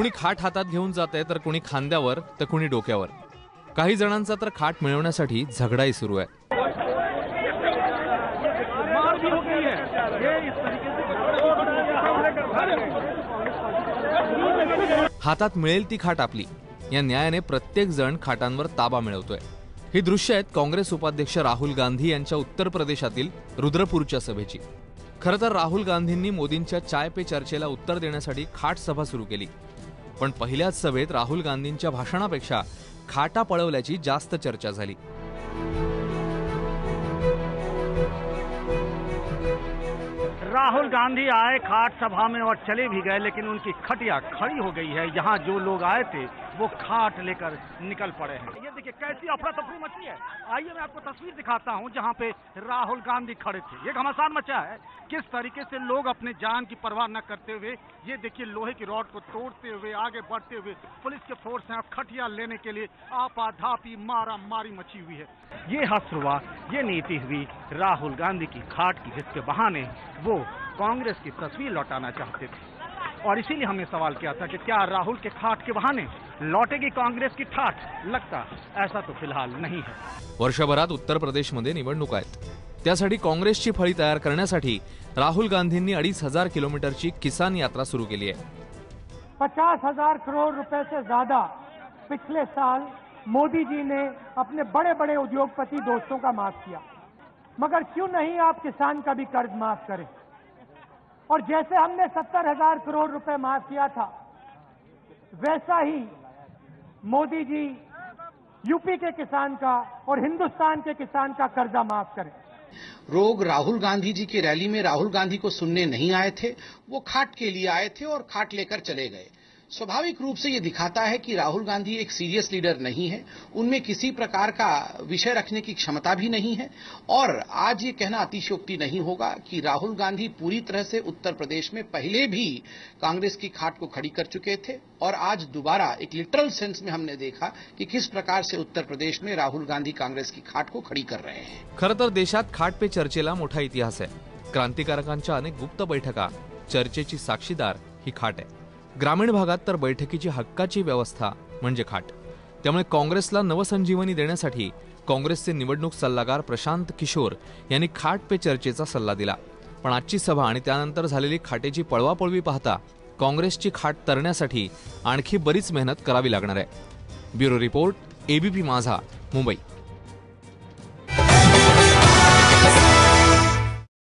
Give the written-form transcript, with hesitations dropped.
कोणी खाट हातात घेऊन जाते तर कोणी खांद्यावर तर कोणी डोक्यावर। काही जणांचा तर खाट मिळवण्यासाठी झगडाही सुरू आहे। हातात मिळेल ती खाट आपली या न्यायाने प्रत्येक जण खाटांवर ताबा मिळवतोय। ही दृश्य आहेत काँग्रेस उपाध्यक्ष राहुल गांधी यांच्या उत्तर प्रदेशातील रुद्रपूरच्या सभेची। खरं तर राहुल गांधींनी मोदींच्या चाय पे चर्चेला उत्तर देण्यासाठी खाट सभा सुरू केली, पण पहिल्याच सभेत राहुल गांधींच्या भाषणापेक्षा खाटा पळवल्याची जास्त चर्चा झाली। राहुल गांधी आए खाट सभा में और चले भी गए, लेकिन उनकी खटिया खड़ी हो गई है। यहाँ जो लोग आए थे वो खाट लेकर निकल पड़े हैं। ये देखिए कैसी अफरा तफरी मची है। आइए मैं आपको तस्वीर दिखाता हूँ जहाँ पे राहुल गांधी खड़े थे। ये घमासान मचा है, किस तरीके से लोग अपने जान की परवाह न करते हुए, ये देखिए लोहे की रॉड को तोड़ते हुए आगे बढ़ते हुए पुलिस के फोर्स हैं खटिया लेने के लिए आपाधापी मारा मारी मची हुई है। ये हश्र हुआ, ये नीति हुई राहुल गांधी की खाट की, जिसके बहाने वो कांग्रेस की तस्वीर लौटाना चाहते थे। और इसीलिए हमने सवाल किया था कि क्या राहुल के खाट के बहाने लौटेगी कांग्रेस की ठाठ? लगता ऐसा तो फिलहाल नहीं है। वर्षभरात उत्तर प्रदेशमध्ये निवडणुका आहेत, त्यासाठी काँग्रेसची फळी तयार करण्यासाठी राहुल गांधींनी 2,500 किलोमीटरची किसान यात्रा सुरू केली आहे। 50,000 करोड़ रुपए से ज्यादा पिछले साल मोदी जी ने अपने बड़े बड़े उद्योगपति दोस्तों का माफ किया, मगर क्यों नहीं आप किसान का भी कर्ज माफ करें। और जैसे हमने 70,000 करोड़ रुपए माफ किया था, वैसा ही मोदी जी यूपी के किसान का और हिंदुस्तान के किसान का कर्जा माफ करें। लोग राहुल गांधी जी की रैली में राहुल गांधी को सुनने नहीं आए थे, वो खाट के लिए आए थे और खाट लेकर चले गए। स्वाभाविक रूप से ये दिखाता है कि राहुल गांधी एक सीरियस लीडर नहीं है, उनमें किसी प्रकार का विषय रखने की क्षमता भी नहीं है। और आज ये कहना अतिशयोक्ति नहीं होगा कि राहुल गांधी पूरी तरह से उत्तर प्रदेश में पहले भी कांग्रेस की खाट को खड़ी कर चुके थे और आज दोबारा एक लिटरल सेंस में हमने देखा कि किस प्रकार से उत्तर प्रदेश में राहुल गांधी कांग्रेस की खाट को खड़ी कर रहे हैं। खरं तर देशात खाट पे चर्चेला मोठा इतिहास आहे। क्रांतिकारकांच्या अनेक गुप्त बैठका, चर्चेची साक्षीदार ही खाट आहे। ग्रामीण भागात तर बैठकीची हक्काची व्यवस्था म्हणजे खाट। त्यामुळे काँग्रेसला नवसंजीवनी देण्यासाठी काँग्रेसचे निवडणूक सल्लागार प्रशांत किशोर यांनी खाट पे चर्चेचा सल्ला दिला। पण आजची सभा आणि त्यानंतर झालेली खाटेची पळवापळवी पाहता काँग्रेसची खाट तरण्यासाठी आणखी बरीच मेहनत करावी लागणार आहे। ब्युरो रिपोर्ट, एबीपी माझा, मुंबई।